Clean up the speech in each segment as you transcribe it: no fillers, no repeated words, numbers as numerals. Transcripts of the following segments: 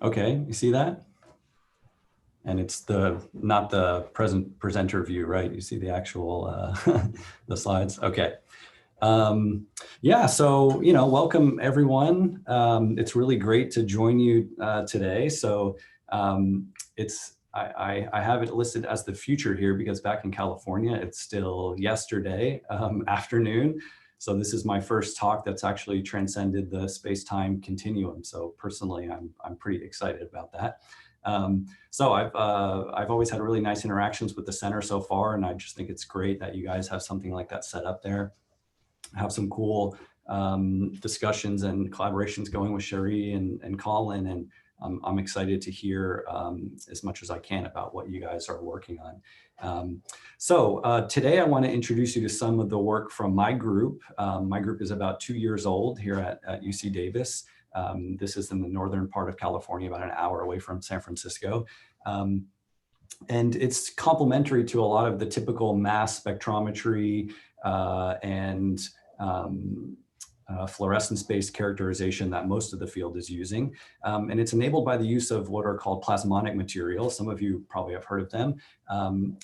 Okay, you see that? And it's not the presenter view, right? You see the actual, the slides. Okay. Yeah, so, welcome everyone. It's really great to join you today. So I have it listed as the future here because back in California, it's still yesterday afternoon. So this is my first talk that's actually transcended the space-time continuum. So personally, I'm pretty excited about that. So I've always had really nice interactions with the center so far, and I just think it's great that you guys have something like that set up there. Have some cool discussions and collaborations going with Cherie and Colin, and I'm excited to hear as much as I can about what you guys are working on. So today I want to introduce you to some of the work from my group. My group is about 2 years old here at UC Davis. This is in the northern part of California, about an hour away from San Francisco. And it's complementary to a lot of the typical mass spectrometry and fluorescence-based characterization that most of the field is using. And it's enabled by the use of what are called plasmonic materials. Some of you probably have heard of them.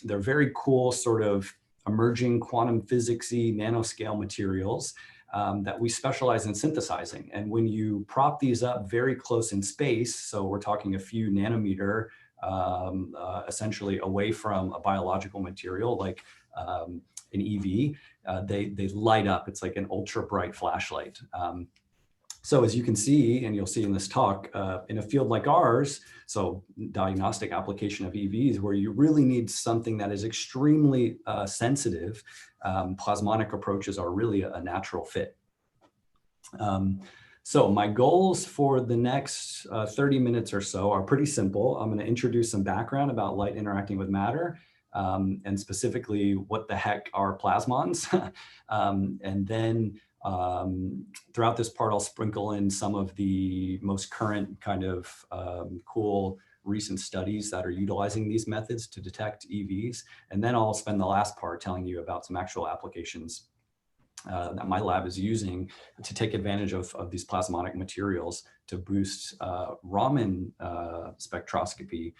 They're very cool sort of emerging quantum physics-y nanoscale materials that we specialize in synthesizing. And when you prop these up very close in space, so we're talking a few nanometer, essentially away from a biological material like an EV, they light up. It's like an ultra bright flashlight. So as you can see, and you'll see in this talk, in a field like ours, so diagnostic application of EVs, where you really need something that is extremely sensitive, plasmonic approaches are really a natural fit. So my goals for the next 30 minutes or so are pretty simple. I'm going to introduce some background about light interacting with matter, and specifically what the heck are plasmons. And then throughout this part, I'll sprinkle in some of the most current kind of cool recent studies that are utilizing these methods to detect EVs. And then I'll spend the last part telling you about some actual applications that my lab is using to take advantage of these plasmonic materials to boost Raman spectroscopy,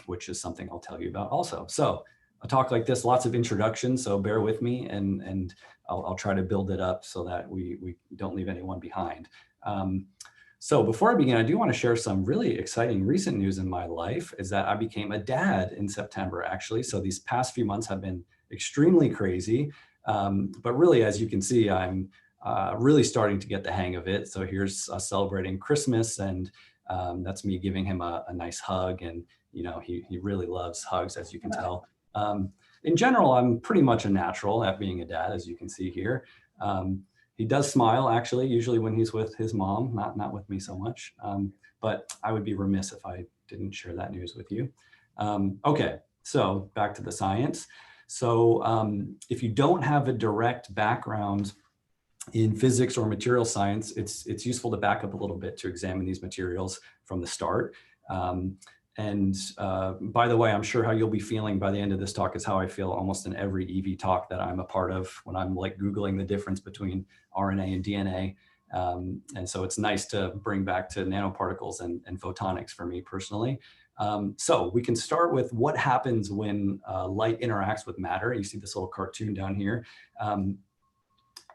which is something I'll tell you about also. So a talk like this, lots of introductions, so bear with me, and I'll try to build it up so that we don't leave anyone behind. So before I begin, I do want to share some really exciting recent news in my life, is that I became a dad in September, actually. So these past few months have been extremely crazy. But really, as you can see, I'm really starting to get the hang of it. So here's us celebrating Christmas, and that's me giving him a nice hug. And, he really loves hugs, as you can tell. In general, I'm pretty much a natural at being a dad, as you can see here. He does smile, actually, usually when he's with his mom, not with me so much. But I would be remiss if I didn't share that news with you. Okay, so back to the science. So if you don't have a direct background in physics or material science, it's useful to back up a little bit to examine these materials from the start. And by the way, I'm sure how you'll be feeling by the end of this talk is how I feel almost in every EV talk that I'm a part of, when I'm like Googling the difference between RNA and DNA. And so it's nice to bring back to nanoparticles and photonics for me personally. So we can start with what happens when light interacts with matter. You see this little cartoon down here.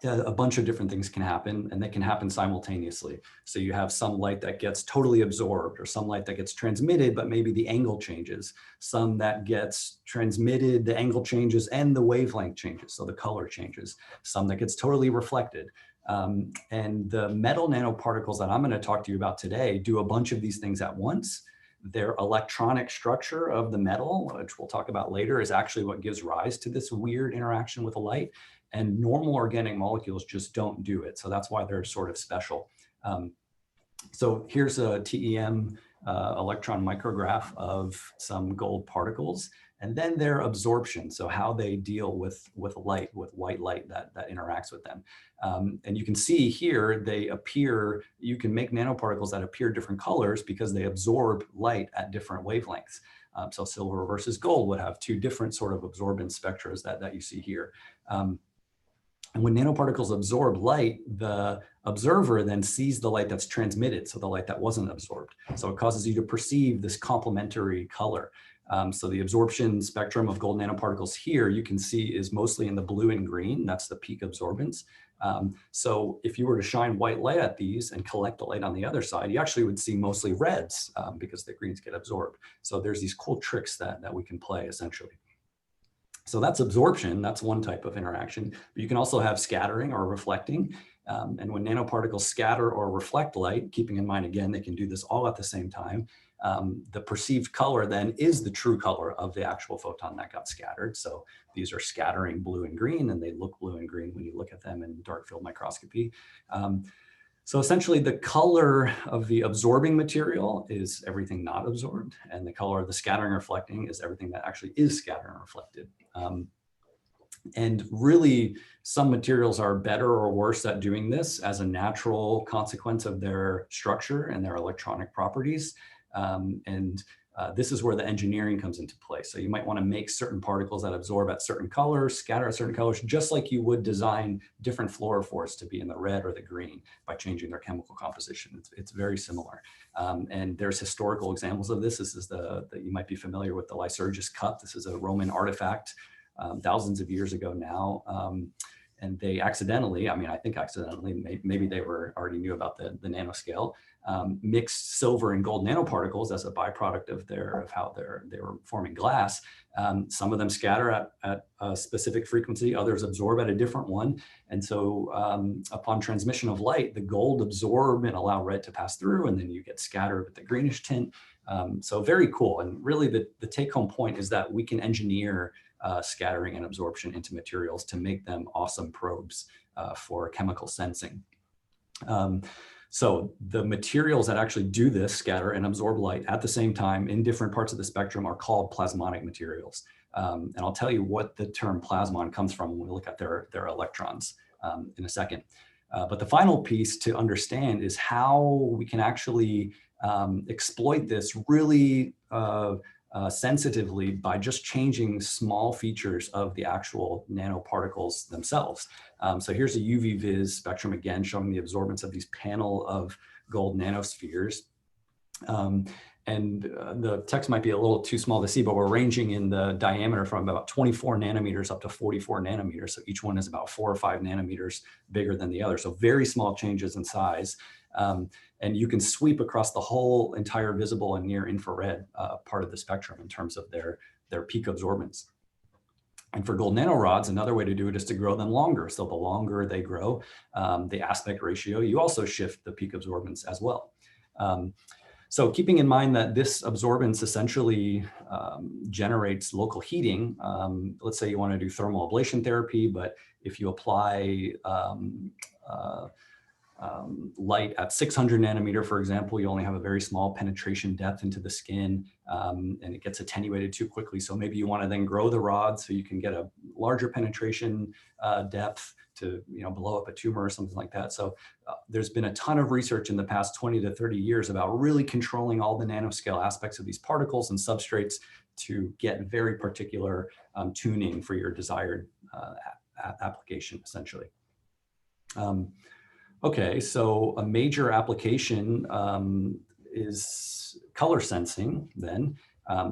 A bunch of different things can happen, and they can happen simultaneously. So you have some light that gets totally absorbed, or some light that gets transmitted, but maybe the angle changes. Some that gets transmitted, the angle changes, and the wavelength changes, so the color changes. Some that gets totally reflected. And the metal nanoparticles that I'm going to talk to you about today do a bunch of these things at once. Their electronic structure of the metal, which we'll talk about later, is actually what gives rise to this weird interaction with the light. And normal organic molecules just don't do it. So that's why they're sort of special. So here's a TEM electron micrograph of some gold particles, and then their absorption. So how they deal with light, with white light that interacts with them. And you can see here, they appear, you can make nanoparticles that appear different colors because they absorb light at different wavelengths. So silver versus gold would have two different sort of absorbance spectra that you see here. And when nanoparticles absorb light, the observer then sees the light that's transmitted, so the light that wasn't absorbed. So it causes you to perceive this complementary color. So the absorption spectrum of gold nanoparticles here, you can see is mostly in the blue and green. That's the peak absorbance. So if you were to shine white light at these and collect the light on the other side, you actually would see mostly reds because the greens get absorbed. So there's these cool tricks that we can play essentially. So that's absorption, that's one type of interaction. But you can also have scattering or reflecting. And when nanoparticles scatter or reflect light, keeping in mind, again, they can do this all at the same time, the perceived color then is the true color of the actual photon that got scattered. So these are scattering blue and green, and they look blue and green when you look at them in dark field microscopy. So essentially the color of the absorbing material is everything not absorbed, and the color of the scattering or reflecting is everything that actually is scattered and reflected. And really, some materials are better or worse at doing this as a natural consequence of their structure and their electronic properties. This is where the engineering comes into play. So you might want to make certain particles that absorb at certain colors, scatter at certain colors, just like you would design different fluorophores to be in the red or the green by changing their chemical composition. It's very similar. And there's historical examples of this. This is you might be familiar with the Lycurgus cup. This is a Roman artifact thousands of years ago now. And they accidentally, I mean, I think accidentally, maybe they already knew about the nanoscale, mixed silver and gold nanoparticles as a byproduct of how they were forming glass. Some of them scatter at a specific frequency, others absorb at a different one. And so upon transmission of light, the gold absorb and allow red to pass through, and then you get scattered with the greenish tint. So very cool. And really the take home point is that we can engineer scattering and absorption into materials to make them awesome probes for chemical sensing. So the materials that actually do this, scatter and absorb light at the same time in different parts of the spectrum, are called plasmonic materials. And I'll tell you what the term plasmon comes from when we look at their electrons in a second. But the final piece to understand is how we can actually exploit this really sensitively by just changing small features of the actual nanoparticles themselves. So here's a UV vis spectrum again, showing the absorbance of these panel of gold nanospheres. And the text might be a little too small to see, but we're ranging in the diameter from about 24 nanometers up to 44 nanometers. So each one is about 4 or 5 nanometers bigger than the other. So very small changes in size. And you can sweep across the whole entire visible and near infrared part of the spectrum in terms of their peak absorbance. And for gold nanorods, another way to do it is to grow them longer. So the longer they grow, the aspect ratio, you also shift the peak absorbance as well. So keeping in mind that this absorbance essentially generates local heating, let's say you want to do thermal ablation therapy, but if you apply light at 600 nanometer, for example, you only have a very small penetration depth into the skin, and it gets attenuated too quickly. So maybe you want to then grow the rod so you can get a larger penetration depth to blow up a tumor or something like that. So there's been a ton of research in the past 20 to 30 years about really controlling all the nanoscale aspects of these particles and substrates to get very particular tuning for your desired application, essentially. Okay, so a major application is color sensing then.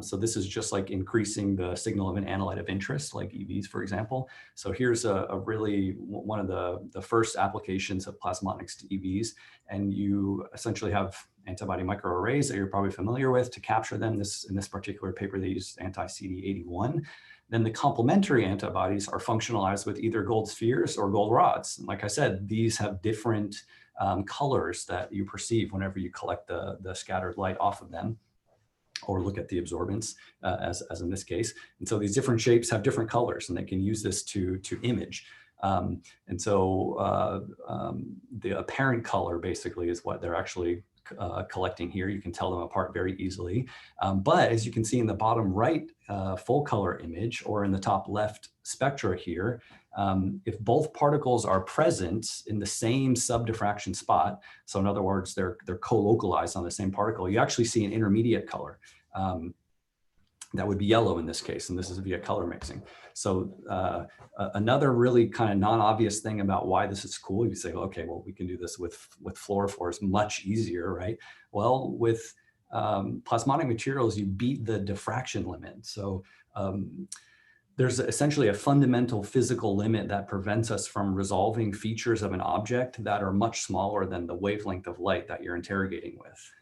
So this is just like increasing the signal of an analyte of interest, like EVs, for example. So here's a really one of the first applications of plasmonics to EVs. And you essentially have antibody microarrays that you're probably familiar with to capture them. In this particular paper, they used anti-CD81. Then the complementary antibodies are functionalized with either gold spheres or gold rods. And like I said, these have different colors that you perceive whenever you collect the scattered light off of them or look at the absorbance, as in this case. And so these different shapes have different colors, and they can use this to image. And so the apparent color basically is what they're actually collecting here. You can tell them apart very easily. But as you can see in the bottom right full color image, or in the top left spectra here, if both particles are present in the same subdiffraction spot, so in other words, they're co-localized on the same particle, you actually see an intermediate color. That would be yellow in this case, and this is via color mixing. So another really kind of non-obvious thing about why this is cool, you say, okay, well, we can do this with fluorophores much easier, right? Well, with plasmonic materials, you beat the diffraction limit. So there's essentially a fundamental physical limit that prevents us from resolving features of an object that are much smaller than the wavelength of light that you're interrogating with.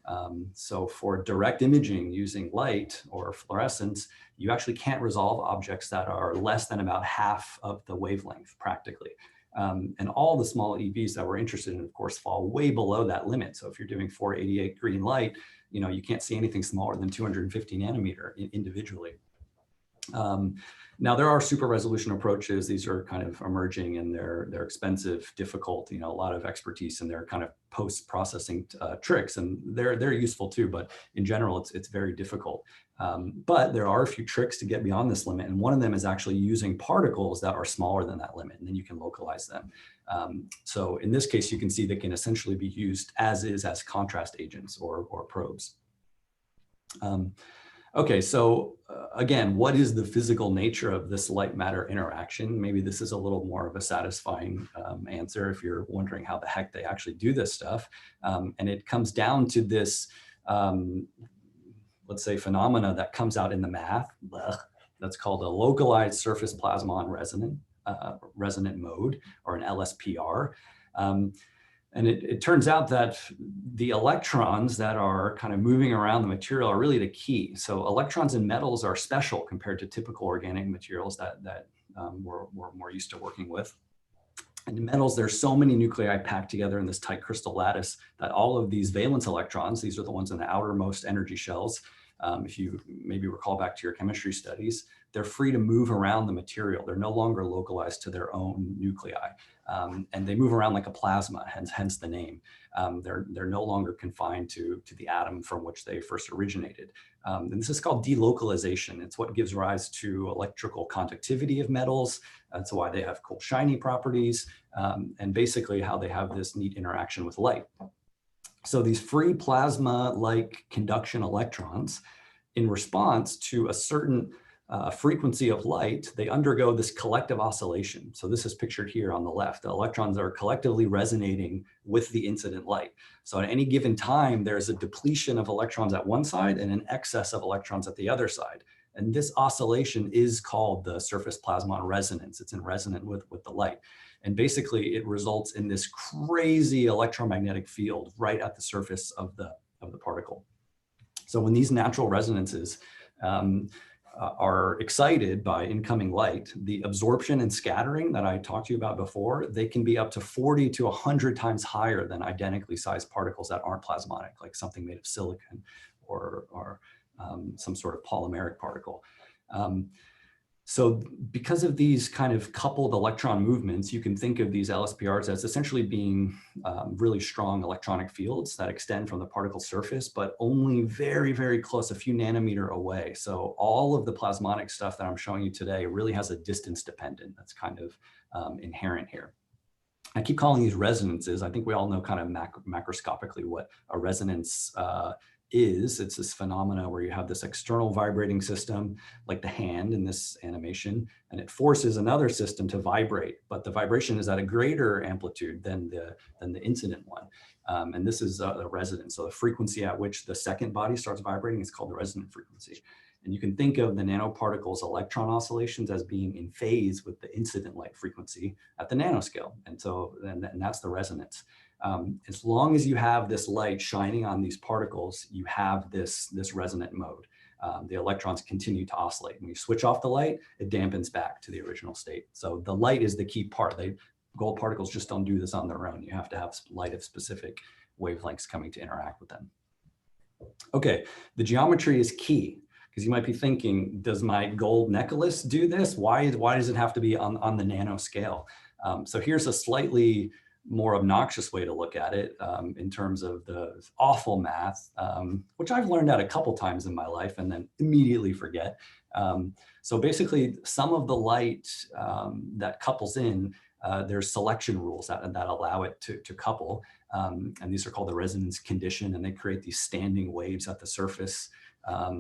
So for direct imaging using light or fluorescence, you actually can't resolve objects that are less than about half of the wavelength practically. And all the small EVs that we're interested in, of course, fall way below that limit. So if you're doing 488 green light, you can't see anything smaller than 250 nanometer individually. Now there are super resolution approaches. These are kind of emerging and they're expensive, difficult, a lot of expertise in their kind of post-processing tricks, and they're useful too, but in general, it's very difficult. But there are a few tricks to get beyond this limit. And one of them is actually using particles that are smaller than that limit, and then you can localize them. So in this case, you can see they can essentially be used as contrast agents or probes. Okay, so again, what is the physical nature of this light-matter interaction? Maybe this is a little more of a satisfying answer if you're wondering how the heck they actually do this stuff. And it comes down to this, let's say, phenomena that comes out in the math. That's called a localized surface plasmon resonant mode, or an LSPR. And it turns out that the electrons that are kind of moving around the material are really the key. So electrons in metals are special compared to typical organic materials that we're more used to working with. And in metals, there's so many nuclei packed together in this tight crystal lattice that all of these valence electrons, these are the ones in the outermost energy shells, if you maybe recall back to your chemistry studies, they're free to move around the material. They're no longer localized to their own nuclei. And they move around like a plasma, hence the name. They're no longer confined to the atom from which they first originated. And this is called delocalization. It's what gives rise to electrical conductivity of metals. That's why they have cool shiny properties, and basically how they have this neat interaction with light. So these free plasma-like conduction electrons, in response to a certain frequency of light, they undergo this collective oscillation. So this is pictured here on the left. The electrons are collectively resonating with the incident light. So at any given time, there's a depletion of electrons at one side and an excess of electrons at the other side. And this oscillation is called the surface plasmon resonance. It's in resonance with the light. And basically it results in this crazy electromagnetic field right at the surface of the particle. So when these natural resonances are excited by incoming light, the absorption and scattering that I talked to you about before, they can be up to 40 to 100 times higher than identically sized particles that aren't plasmonic, like something made of silicon or some sort of polymeric particle. So because of these kind of coupled electron movements, you can think of these LSPRs as essentially being really strong electronic fields that extend from the particle surface, but only very, very close, a few nanometer away. So all of the plasmonic stuff that I'm showing you today really has a distance dependent. That's kind of inherent here. I keep calling these resonances. I think we all know kind of macroscopically what a resonance is. It's this phenomena where you have this external vibrating system, like the hand in this animation, and it forces another system to vibrate, but the vibration is at a greater amplitude than the incident one. And this is a resonance. So the frequency at which the second body starts vibrating is called the resonant frequency. And you can think of the nanoparticles electron oscillations as being in phase with the incident light frequency at the nanoscale. And so, and that's the resonance. As long as you have this light shining on these particles, you have this resonant mode. The electrons continue to oscillate. When you switch off the light, it dampens back to the original state. So the light is the key part. Gold particles just don't do this on their own. You have to have light of specific wavelengths coming to interact with them. Okay, the geometry is key, because you might be thinking, does my gold necklace do this? Why does it have to be on the nano scale? So here's a slightly more obnoxious way to look at it in terms of the awful math, which I've learned out a couple times in my life and then immediately forget. So basically, some of the light that couples in there's selection rules that allow it to couple. And these are called the resonance condition, and they create these standing waves at the surface.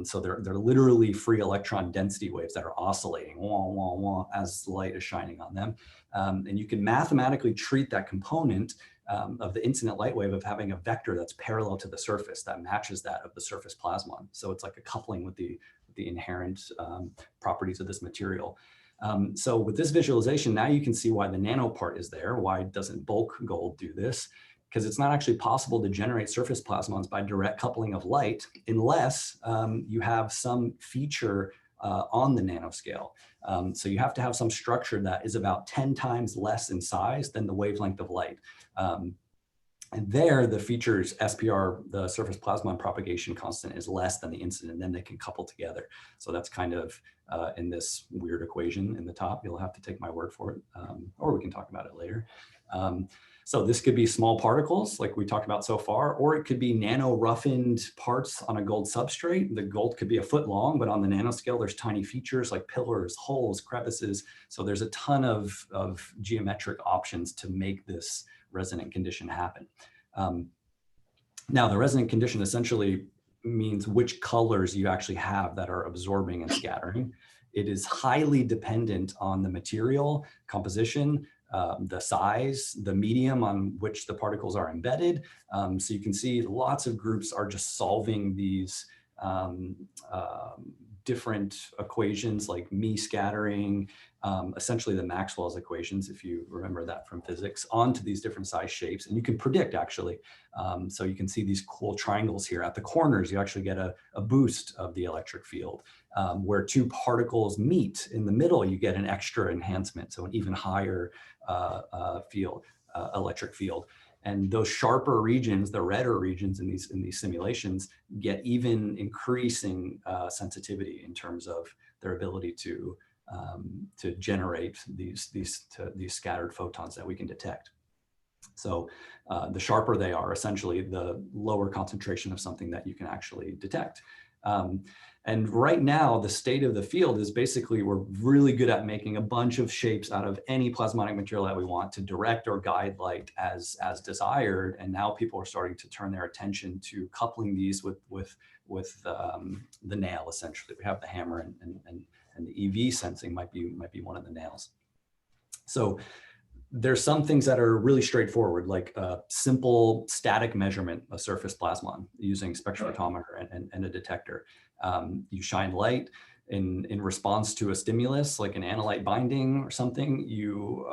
So they're literally free electron density waves that are oscillating wah, wah, wah, as light is shining on them. And you can mathematically treat that component of the incident light wave of having a vector that's parallel to the surface that matches that of the surface plasmon. So it's like a coupling with the inherent properties of this material. So with this visualization, now you can see why the nano part is there. Why doesn't bulk gold do this? Because it's not actually possible to generate surface plasmons by direct coupling of light unless you have some feature on the nanoscale. So you have to have some structure that is about 10 times less in size than the wavelength of light. And there, the features SPR, the surface plasmon propagation constant, is less than the incident, and then they can couple together. So that's kind of in this weird equation in the top. You'll have to take my word for it, or we can talk about it later. So this could be small particles like we talked about so far, or it could be nano roughened parts on a gold substrate. The gold could be a foot long, but on the nanoscale, there's tiny features like pillars, holes, crevices. So there's a ton of geometric options to make this resonant condition happen. Now, the resonant condition essentially means which colors you actually have that are absorbing and scattering. It is highly dependent on the material composition, the size, the medium on which the particles are embedded. So you can see lots of groups are just solving these different equations like me scattering, essentially the Maxwell's equations, if you remember that from physics, onto these different size shapes. And you can predict actually. So you can see these cool triangles here. At the corners, you actually get a boost of the electric field. Where two particles meet in the middle, you get an extra enhancement, so an even higher electric field. And those sharper regions, the redder regions in these simulations, get even increasing sensitivity in terms of their ability to generate these scattered photons that we can detect. So the sharper they are, essentially, the lower concentration of something that you can actually detect. And right now, the state of the field is basically we're really good at making a bunch of shapes out of any plasmonic material that we want to direct or guide light as desired. And now people are starting to turn their attention to coupling these with the nail, essentially. We have the hammer and the EV sensing might be one of the nails. So there's some things that are really straightforward, like a simple static measurement of surface plasmon using spectrophotometer and a detector. You shine light in response to a stimulus, like an analyte binding or something. You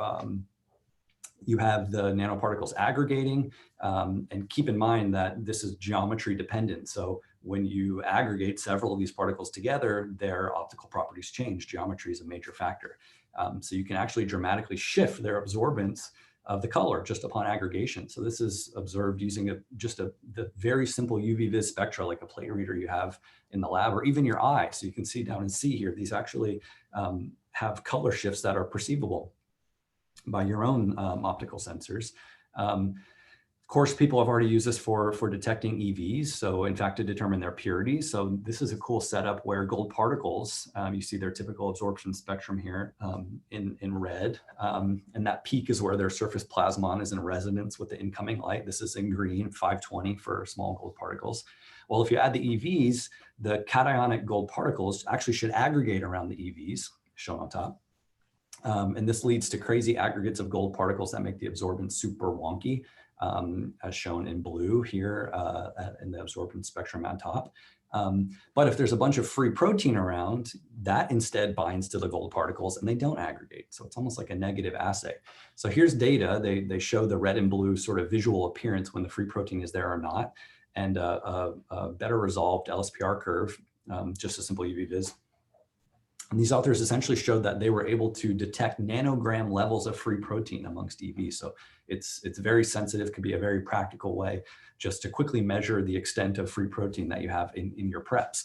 have the nanoparticles aggregating, and keep in mind that this is geometry dependent. So when you aggregate several of these particles together, their optical properties change. Geometry is a major factor. So you can actually dramatically shift their absorbance of the color just upon aggregation. So this is observed using the very simple UV vis spectra, like a plate reader you have in the lab, or even your eye. So you can see down and see here, these actually have color shifts that are perceivable by your own optical sensors. Of course, people have already used this for detecting EVs. So in fact, to determine their purity. So this is a cool setup where gold particles, you see their typical absorption spectrum here in red. And that peak is where their surface plasmon is in resonance with the incoming light. This is in green, 520 for small gold particles. Well, if you add the EVs, the cationic gold particles actually should aggregate around the EVs, shown on top. And this leads to crazy aggregates of gold particles that make the absorbance super wonky, as shown in blue here in the absorbance spectrum on top. But if there's a bunch of free protein around, that instead binds to the gold particles and they don't aggregate. So it's almost like a negative assay. So here's data. They show the red and blue sort of visual appearance when the free protein is there or not, and a better resolved LSPR curve, just a simple UV vis. And these authors essentially showed that they were able to detect nanogram levels of free protein amongst EVs. So it's very sensitive, could be a very practical way just to quickly measure the extent of free protein that you have in your preps.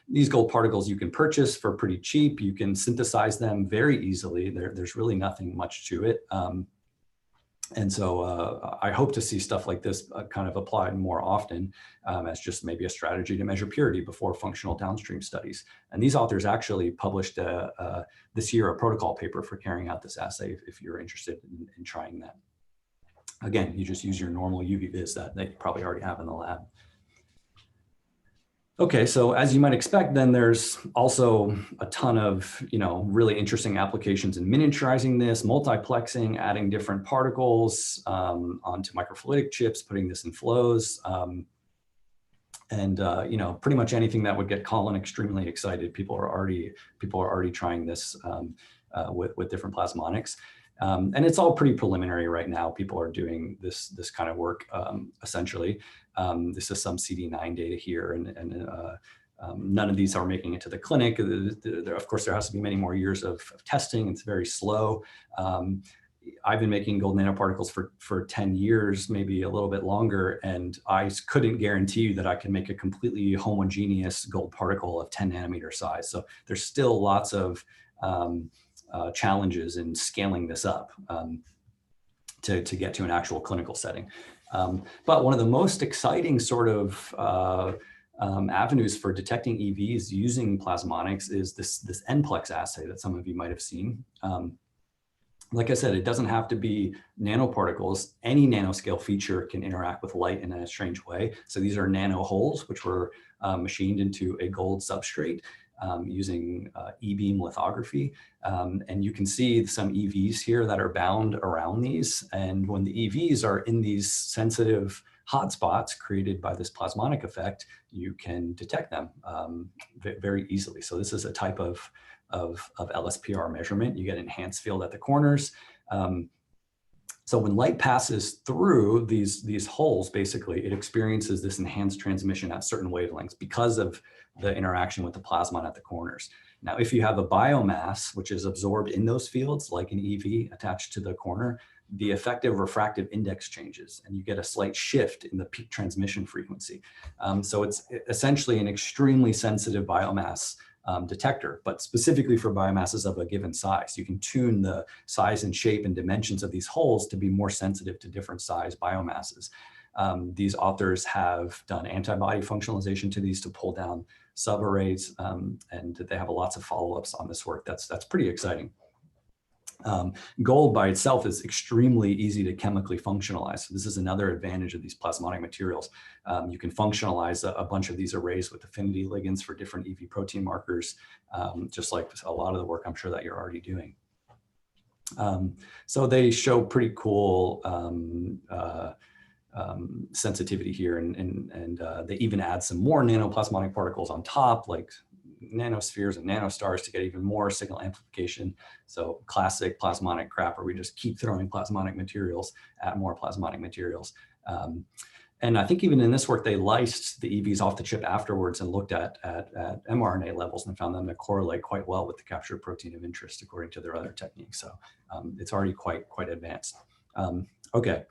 These gold particles you can purchase for pretty cheap. You can synthesize them very easily. There's really nothing much to it. And so I hope to see stuff like this kind of applied more often as just maybe a strategy to measure purity before functional downstream studies. And these authors actually published this year a protocol paper for carrying out this assay if you're interested in trying that. Again, you just use your normal UV vis that you probably already have in the lab. Okay, so as you might expect, then there's also a ton of, really interesting applications in miniaturizing this, multiplexing, adding different particles onto microfluidic chips, putting this in flows, and pretty much anything that would get Colin extremely excited. People are already trying this with different plasmonics. And it's all pretty preliminary right now. People are doing this kind of work essentially. This is some CD9 data here, and none of these are making it to the clinic. Of course, there has to be many more years of testing. It's very slow. I've been making gold nanoparticles for 10 years, maybe a little bit longer, and I couldn't guarantee you that I can make a completely homogeneous gold particle of 10 nanometer size. So there's still lots of challenges in scaling this up to get to an actual clinical setting. But one of the most exciting sort of avenues for detecting EVs using plasmonics is this NPlex assay that some of you might have seen. Like I said, it doesn't have to be nanoparticles. Any nanoscale feature can interact with light in a strange way. So these are nano holes, which were machined into a gold substrate using E-beam lithography. And you can see some EVs here that are bound around these. And when the EVs are in these sensitive hotspots created by this plasmonic effect, you can detect them very easily. So this is a type of LSPR measurement. You get enhanced field at the corners. So when light passes through these holes, basically, it experiences this enhanced transmission at certain wavelengths because of the interaction with the plasmon at the corners. Now, if you have a biomass, which is absorbed in those fields, like an EV attached to the corner, the effective refractive index changes, and you get a slight shift in the peak transmission frequency. So it's essentially an extremely sensitive biomass detector, but specifically for biomasses of a given size. You can tune the size and shape and dimensions of these holes to be more sensitive to different size biomasses. These authors have done antibody functionalization to these to pull down subarrays, and they have lots of follow-ups on this work. That's pretty exciting. Gold by itself is extremely easy to chemically functionalize. So this is another advantage of these plasmonic materials. You can functionalize a bunch of these arrays with affinity ligands for different EV protein markers, just like a lot of the work I'm sure that you're already doing. So they show pretty cool sensitivity here, and they even add some more nanoplasmonic particles on top, like nanospheres and nanostars, to get even more signal amplification. So classic plasmonic crap, where we just keep throwing plasmonic materials at more plasmonic materials. And I think even in this work, they lysed the EVs off the chip afterwards and looked at mRNA levels and found them to correlate quite well with the captured protein of interest, according to their other techniques. So it's already quite advanced. Okay,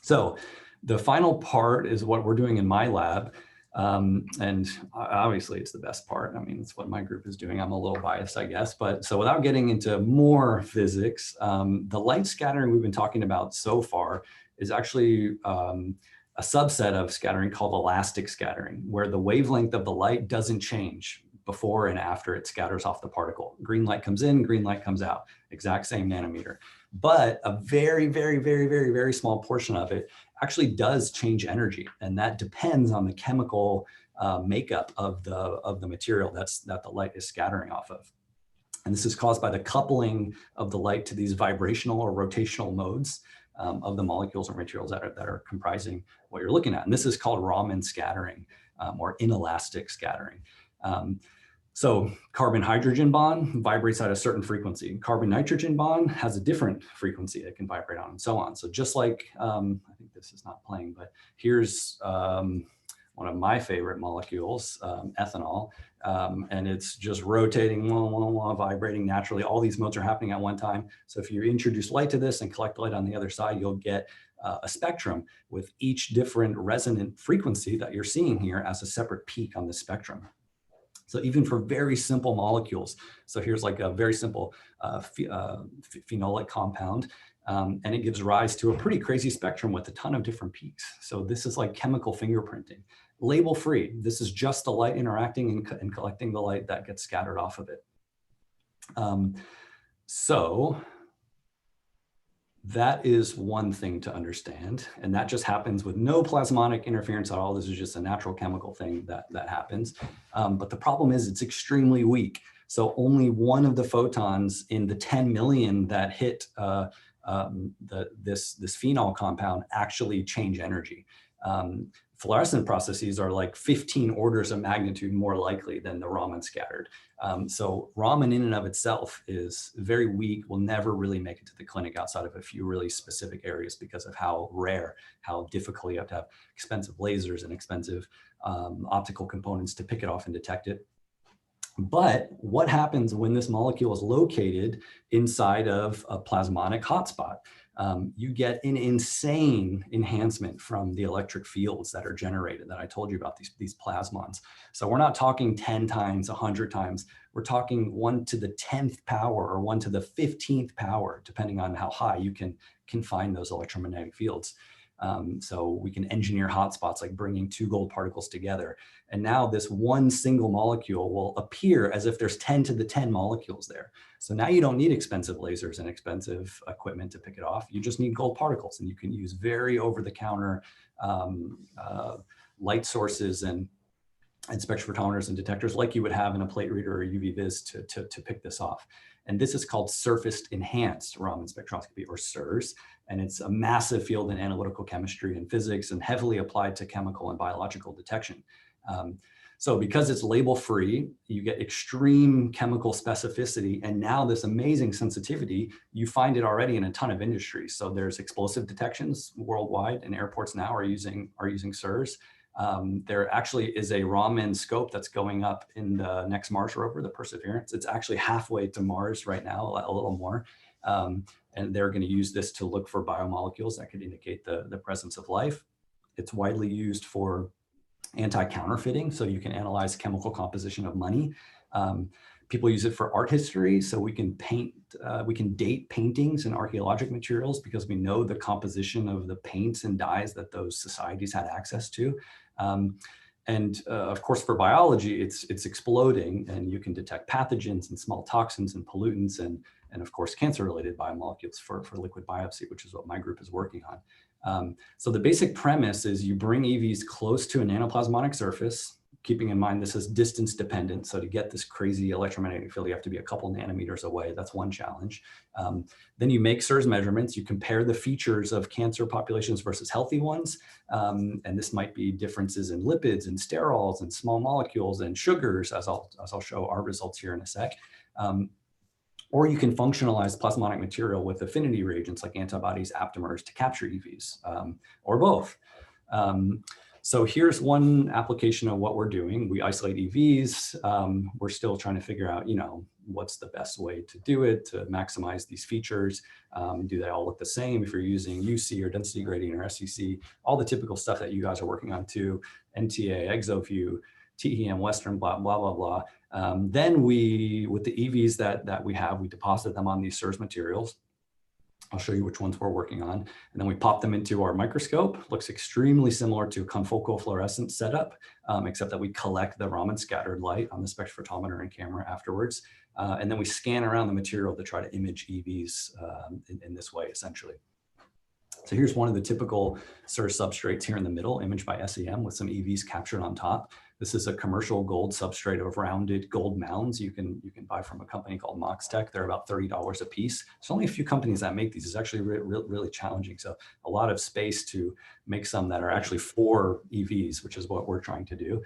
so the final part is what we're doing in my lab. And obviously it's the best part. I mean, it's what my group is doing. I'm a little biased, I guess, but so without getting into more physics, the light scattering we've been talking about so far is actually a subset of scattering called elastic scattering, where the wavelength of the light doesn't change before and after it scatters off the particle. Green light comes in, green light comes out, exact same nanometer. But a very, very, very, very, very small portion of it actually does change energy. And that depends on the chemical makeup of the material that the light is scattering off of. And this is caused by the coupling of the light to these vibrational or rotational modes of the molecules or materials that are comprising what you're looking at. And this is called Raman scattering or inelastic scattering. So carbon-hydrogen bond vibrates at a certain frequency. Carbon-nitrogen bond has a different frequency it can vibrate on, and so on. So just like, I think this is not playing, but here's one of my favorite molecules, ethanol, and it's just rotating, vibrating naturally. All these modes are happening at one time. So if you introduce light to this and collect light on the other side, you'll get a spectrum with each different resonant frequency that you're seeing here as a separate peak on the spectrum. So even for very simple molecules, so here's like a very simple phenolic compound. And it gives rise to a pretty crazy spectrum with a ton of different peaks. So this is like chemical fingerprinting. Label free. This is just the light interacting and collecting the light that gets scattered off of it. So that is one thing to understand. And that just happens with no plasmonic interference at all. This is just a natural chemical thing that happens. But the problem is it's extremely weak. So only one of the photons in the 10 million that hit this phenol compound actually change energy. Fluorescent processes are like 15 orders of magnitude more likely than the Raman scattered. So Raman in and of itself is very weak, will never really make it to the clinic outside of a few really specific areas because of how rare, how difficult you have expensive lasers and expensive optical components to pick it off and detect it. But what happens when this molecule is located inside of a plasmonic hotspot? You get an insane enhancement from the electric fields that are generated that I told you about, these plasmons. So we're not talking 10 times, 100 times. We're talking 1 to the 10th power or 1 to the 15th power, depending on how high you can confine those electromagnetic fields. So we can engineer hotspots like bringing 2 gold particles together. And now this one single molecule will appear as if there's 10 to the 10 molecules there. So now you don't need expensive lasers and expensive equipment to pick it off. You just need gold particles, and you can use very over-the-counter light sources and spectrophotometers and detectors like you would have in a plate reader or UV vis to pick this off. And this is called surface enhanced Raman spectroscopy, or SIRS. And it's a massive field in analytical chemistry and physics and heavily applied to chemical and biological detection. So because it's label free, you get extreme chemical specificity, and now this amazing sensitivity, you find it already in a ton of industries. So there's explosive detections worldwide, and airports now are using SIRS. There actually is a Raman scope that's going up in the next Mars rover, the Perseverance. It's actually halfway to Mars right now, a little more. And they're going to use this to look for biomolecules that could indicate the presence of life. It's widely used for anti-counterfeiting, so you can analyze chemical composition of money. People use it for art history, so we can date paintings and archaeological materials because we know the composition of the paints and dyes that those societies had access to. And of course, for biology, it's exploding, and you can detect pathogens and small toxins and pollutants and of course, cancer-related biomolecules for liquid biopsy, which is what my group is working on. So the basic premise is you bring EVs close to a nanoplasmonic surface, keeping in mind this is distance dependent. So to get this crazy electromagnetic field, you have to be a couple nanometers away. That's one challenge. Then you make SIRS measurements. You compare the features of cancer populations versus healthy ones. And this might be differences in lipids and sterols and small molecules and sugars, as I'll show our results here in a sec. Or you can functionalize plasmonic material with affinity reagents like antibodies, aptamers to capture EVs, or both. So here's one application of what we're doing. We isolate EVs. We're still trying to figure out, what's the best way to do it to maximize these features. Do they all look the same if you're using UC or density gradient or SEC? All the typical stuff that you guys are working on too, NTA, ExoView, TEM, Western, blah, blah, blah, blah. Then with the EVs that we have, we deposit them on these SIRS materials. I'll show you which ones we're working on. And then we pop them into our microscope. Looks extremely similar to a confocal fluorescent setup, except that we collect the Raman scattered light on the spectrophotometer and camera afterwards. And then we scan around the material to try to image EVs in this way, essentially. So here's one of the typical SIRS substrates here in the middle, imaged by SEM with some EVs captured on top. This is a commercial gold substrate of rounded gold mounds you can buy from a company called Moxtech. They're about $30 a piece. There's only a few companies that make these. It's actually really challenging. So a lot of space to make some that are actually for EVs, which is what we're trying to do.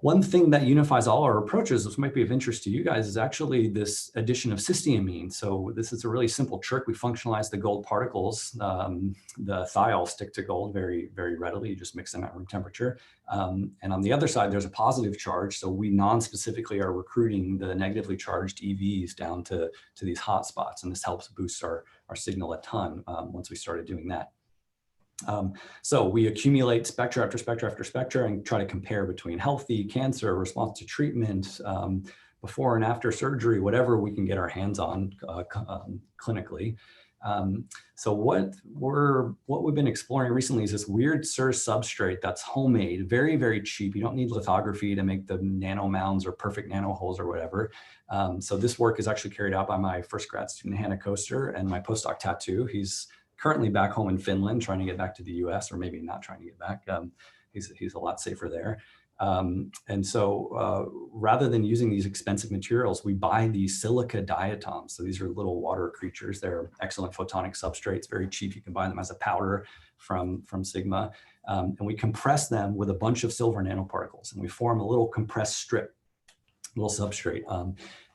One thing that unifies all our approaches, which might be of interest to you guys, is actually this addition of cysteamine. So this is a really simple trick. We functionalize the gold particles. The thiols stick to gold very, very readily. You just mix them at room temperature. And on the other side, there's a positive charge. So we non-specifically are recruiting the negatively charged EVs down to these hot spots. And this helps boost our signal a ton once we started doing that. So we accumulate spectra after spectra after spectra and try to compare between healthy, cancer, response to treatment, before and after surgery, whatever we can get our hands on clinically. So what we've been exploring recently is this weird SIRS substrate that's homemade, very, very cheap. You don't need lithography to make the nano mounds or perfect nano holes or whatever. So this work is actually carried out by my first grad student, Hannah Koester, and my postdoc Tattoo. He's currently back home in Finland, trying to get back to the US, or maybe not trying to get back. He's a lot safer there. And so rather than using these expensive materials, we buy these silica diatoms. So these are little water creatures. They're excellent photonic substrates, very cheap. You can buy them as a powder from Sigma. And we compress them with a bunch of silver nanoparticles, and we form a little compressed strip, little substrate.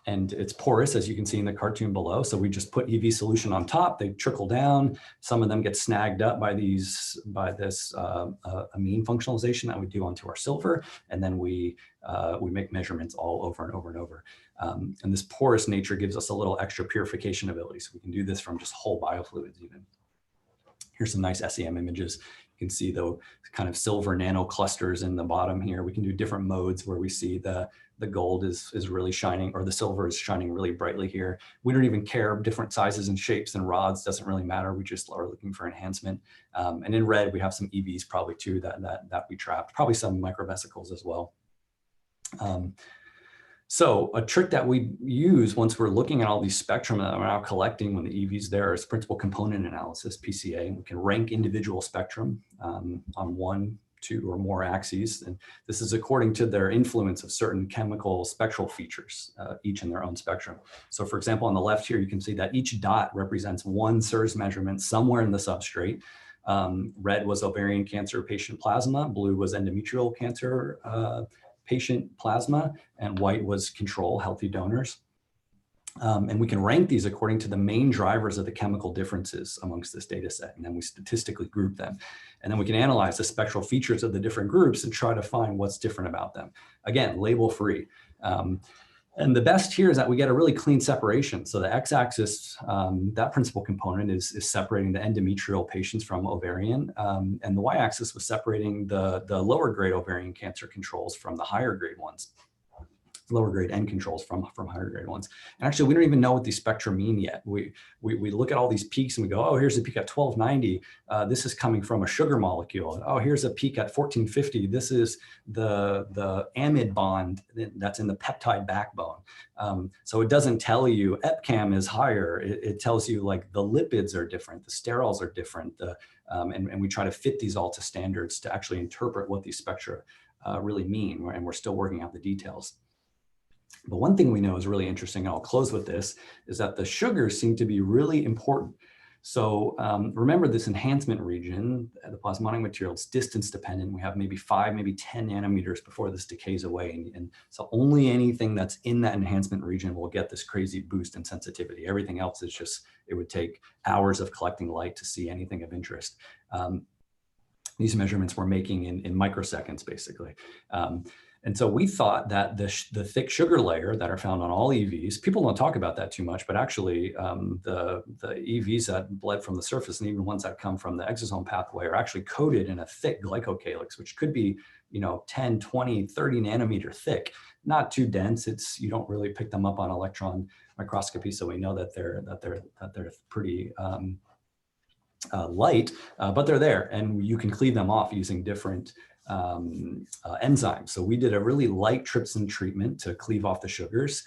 And it's porous, as you can see in the cartoon below. So we just put EV solution on top, they trickle down. Some of them get snagged up by this amine functionalization that we do onto our silver. And then we make measurements all over and over and over. And this porous nature gives us a little extra purification ability. So we can do this from just whole biofluids even. Here's some nice SEM images. You can see the kind of silver nano clusters in the bottom here. We can do different modes where we see the gold is really shining, or the silver is shining really brightly here. We don't even care, different sizes and shapes and rods, doesn't really matter. We just are looking for enhancement. And in red, we have some EVs probably too that we trapped, probably some microvesicles as well. So a trick that we use once we're looking at all these spectrum that we're now collecting when the EV's there is principal component analysis, PCA. We can rank individual spectrum on 1, 2, or more axes. And this is according to their influence of certain chemical spectral features, each in their own spectrum. So for example, on the left here, you can see that each dot represents one SIRS measurement somewhere in the substrate. Red was ovarian cancer patient plasma, blue was endometrial cancer patient plasma, and white was control, healthy donors. And we can rank these according to the main drivers of the chemical differences amongst this data set. And then we statistically group them. And then we can analyze the spectral features of the different groups and try to find what's different about them. Again, label free. And the best here is that we get a really clean separation. So the x-axis, that principal component is separating the endometrial patients from ovarian. And the y-axis was separating the lower grade ovarian cancer controls from the higher grade ones. Lower grade N controls from higher grade ones. And actually, we don't even know what these spectra mean yet. We look at all these peaks and we go, oh, here's a peak at 1290. This is coming from a sugar molecule. Oh, here's a peak at 1450. This is the amide bond that's in the peptide backbone. So it doesn't tell you EpCAM is higher. It tells you like the lipids are different, the sterols are different, and we try to fit these all to standards to actually interpret what these spectra really mean. And we're still working out the details. But one thing we know is really interesting, and I'll close with this, is that the sugars seem to be really important. So remember this enhancement region, the plasmonic material, it's distance dependent. We have maybe 5, maybe 10 nanometers before this decays away. And so only anything that's in that enhancement region will get this crazy boost in sensitivity. Everything else is just, it would take hours of collecting light to see anything of interest. These measurements we're making in microseconds, basically. And so we thought that the thick sugar layer that are found on all EVs, people don't talk about that too much, but actually the EVs that bled from the surface and even ones that come from the exosome pathway are actually coated in a thick glycocalyx, which could be 10, 20, 30 nanometer thick, not too dense. You don't really pick them up on electron microscopy, so we know that they're pretty light, but they're there, and you can cleave them off using different enzymes. So we did a really light trypsin treatment to cleave off the sugars,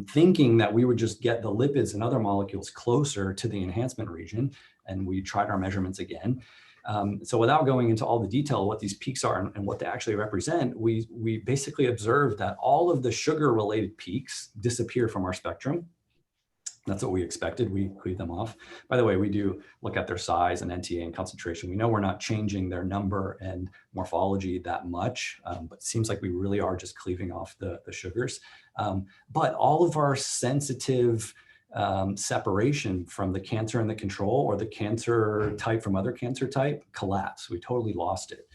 thinking that we would just get the lipids and other molecules closer to the enhancement region. And we tried our measurements again. So without going into all the detail of what these peaks are and what they actually represent, we basically observed that all of the sugar-related peaks disappear from our spectrum. That's what we expected. We cleave them off. By the way, we do look at their size and NTA and concentration. We know we're not changing their number and morphology that much, but it seems like we really are just cleaving off the sugars. But all of our sensitive separation from the cancer and the control, or the cancer type from other cancer type, collapsed. We totally lost it.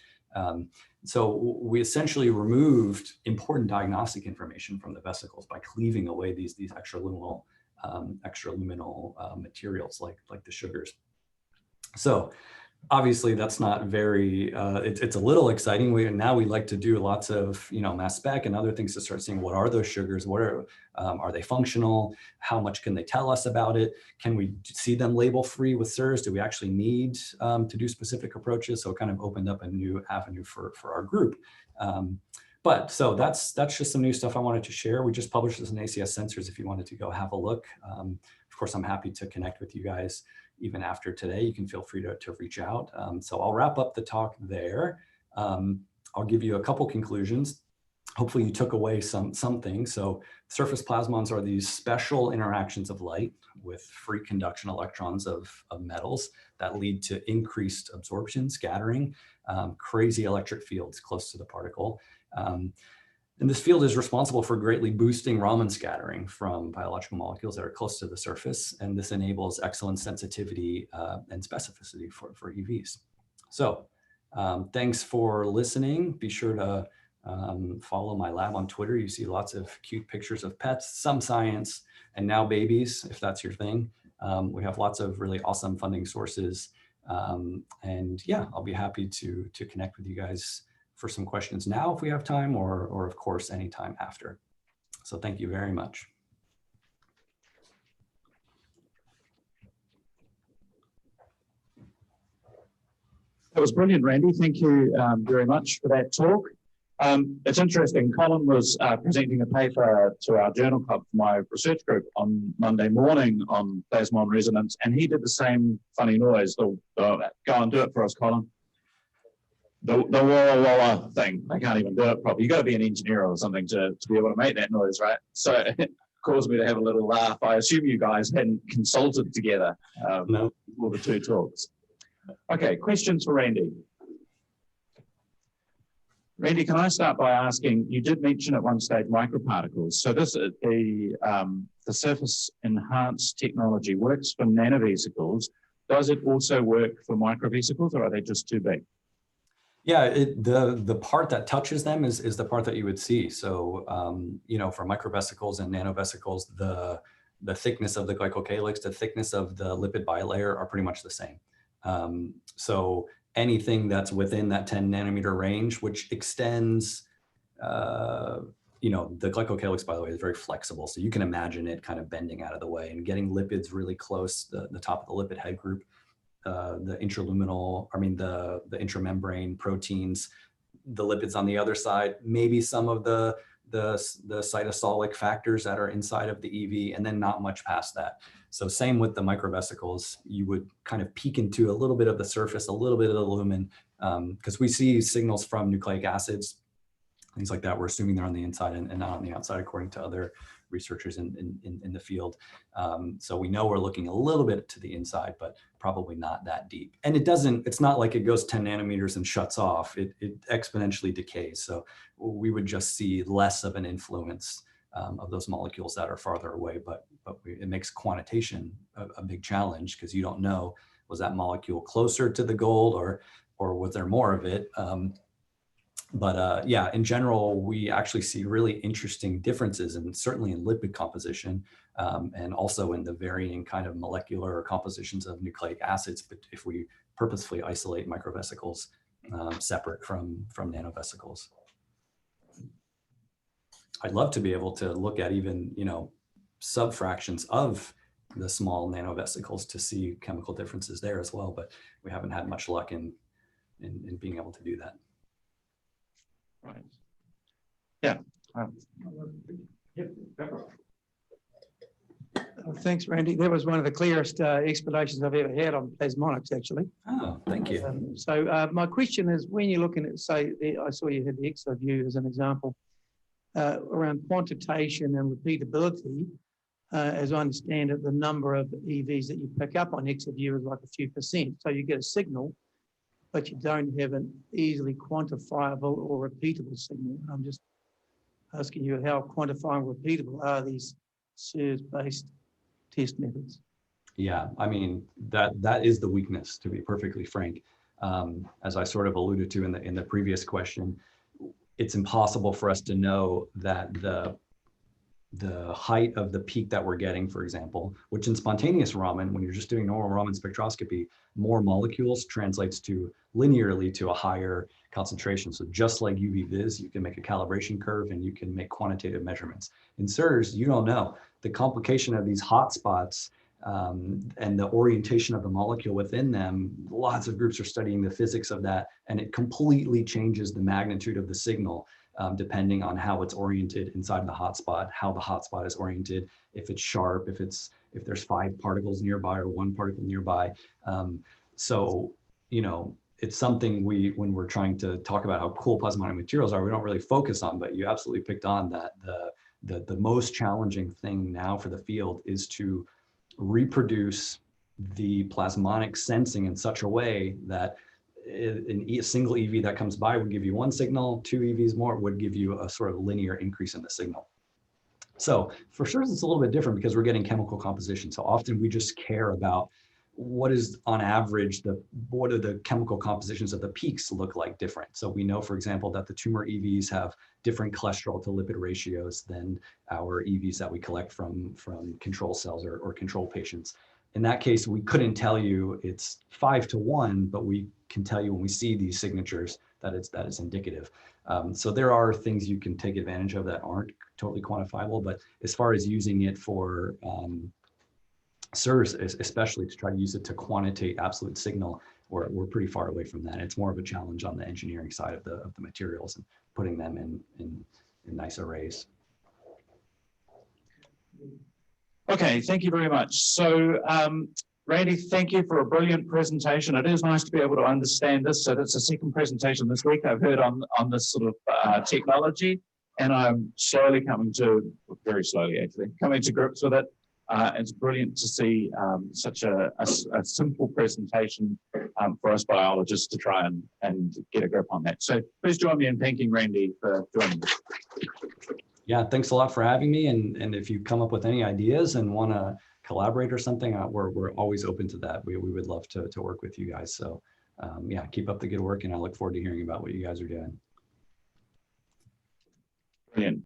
So we essentially removed important diagnostic information from the vesicles by cleaving away these extraluminal materials like the sugars. So obviously that's not very, it's a little exciting. Now we like to do lots of, mass spec and other things to start seeing what are those sugars, are they functional? How much can they tell us about it? Can we see them label free with SIRS? Do we actually need to do specific approaches? So it kind of opened up a new avenue for our group. But so that's just some new stuff I wanted to share. We just published this in ACS Sensors if you wanted to go have a look. Of course, I'm happy to connect with you guys even after today. You can feel free to reach out. So I'll wrap up the talk there. I'll give you a couple conclusions. Hopefully you took away something. So surface plasmons are these special interactions of light with free conduction electrons of metals that lead to increased absorption, scattering, crazy electric fields close to the particle. And this field is responsible for greatly boosting Raman scattering from biological molecules that are close to the surface. And this enables excellent sensitivity and specificity for EVs. So thanks for listening. Be sure to follow my lab on Twitter. You see lots of cute pictures of pets, some science, and now babies, if that's your thing. We have lots of really awesome funding sources. And yeah, I'll be happy to connect with you guys for some questions now if we have time, or of course, anytime after. So thank you very much. That was brilliant, Randy. Thank you very much for that talk. It's interesting, Colin was presenting a paper to our journal club for my research group on Monday morning on plasmon resonance, and he did the same funny noise. Go and do it for us, Colin. The wah wah thing. I can't even do it properly. You got to be an engineer or something to be able to make that noise, right? So it caused me to have a little laugh. I assume you guys hadn't consulted together No. for the two talks. Okay, questions for Randy. Randy, can I start by asking, you did mention at one stage microparticles. So this is the surface enhanced technology works for nanovesicles. Does it also work for microvesicles, or are they just too big? Yeah, the part that touches them is the part that you would see. So, for microvesicles and nanovesicles, the thickness of the glycocalyx, the thickness of the lipid bilayer are pretty much the same. So anything that's within that 10 nanometer range, which extends, the glycocalyx, by the way, is very flexible. So you can imagine it kind of bending out of the way and getting lipids really close, the top of the lipid head group. The intramembrane proteins, the lipids on the other side, maybe some of the cytosolic factors that are inside of the EV, and then not much past that. So same with the microvesicles, you would kind of peek into a little bit of the surface, a little bit of the lumen, because we see signals from nucleic acids, things like that. We're assuming they're on the inside and not on the outside, according to other researchers in the field. So we know we're looking a little bit to the inside, but probably not that deep. And it's not like it goes 10 nanometers and shuts off. It exponentially decays. So we would just see less of an influence of those molecules that are farther away, but it makes quantitation a big challenge, because you don't know, was that molecule closer to the gold or was there more of it? Yeah, in general, we actually see really interesting differences, and certainly in lipid composition, and also in the varying kind of molecular compositions of nucleic acids. But if we purposefully isolate microvesicles separate from nanovesicles, I'd love to be able to look at even subfractions of the small nanovesicles to see chemical differences there as well. But we haven't had much luck in being able to do that. Right. Yeah. Thanks, Randy. That was one of the clearest explanations I've ever had on plasmonics, actually. Oh, thank you. My question is, when you're looking at, say, I saw you had the ExoView as an example, around quantitation and repeatability, as I understand it, the number of EVs that you pick up on ExoView is like a few percent. So you get a signal, but you don't have an easily quantifiable or repeatable signal. I'm just asking you, how quantifiable and repeatable are these SIRS-based test methods? Yeah, I mean, that is the weakness, to be perfectly frank. As I sort of alluded to in the previous question, it's impossible for us to know that the height of the peak that we're getting, for example, which in spontaneous Raman, when you're just doing normal Raman spectroscopy, more molecules translates to linearly to a higher concentration. So just like UV vis, you can make a calibration curve and you can make quantitative measurements. In SIRS, you don't know. The complication of these hotspots and the orientation of the molecule within them, lots of groups are studying the physics of that, and it completely changes the magnitude of the signal depending on how it's oriented inside the hotspot, how the hotspot is oriented, if it's sharp, if there's 5 particles nearby or 1 particle nearby. So, you know, it's something when we're trying to talk about how cool plasmonic materials are, we don't really focus on, but you absolutely picked on that. The most challenging thing now for the field is to reproduce the plasmonic sensing in such a way that a single EV that comes by would give you 1 signal, 2 EVs more would give you a sort of linear increase in the signal. So for sure, it's a little bit different because we're getting chemical composition. So often we just care about what is on average, what are the chemical compositions of the peaks look like different. So we know, for example, that the tumor EVs have different cholesterol to lipid ratios than our EVs that we collect from control cells or control patients. In that case, we couldn't tell you it's 5 to 1, but we can tell you when we see these signatures that it's indicative. So there are things you can take advantage of that aren't totally quantifiable, but as far as using it for SIRS, especially to try to use it to quantitate absolute signal, we're pretty far away from that. It's more of a challenge on the engineering side of the materials and putting them in nice arrays. Okay, thank you very much. So, Randy, thank you for a brilliant presentation. It is nice to be able to understand this. So that's the second presentation this week I've heard on this sort of technology, and I'm slowly very slowly actually, coming to grips with it. It's brilliant to see such a simple presentation for us biologists to try and get a grip on that. So please join me in thanking Randy for joining us. Yeah, thanks a lot for having me. And if you come up with any ideas and want to collaborate or something, we're always open to that. We would love to work with you guys. So yeah, keep up the good work, and I look forward to hearing about what you guys are doing. Brilliant.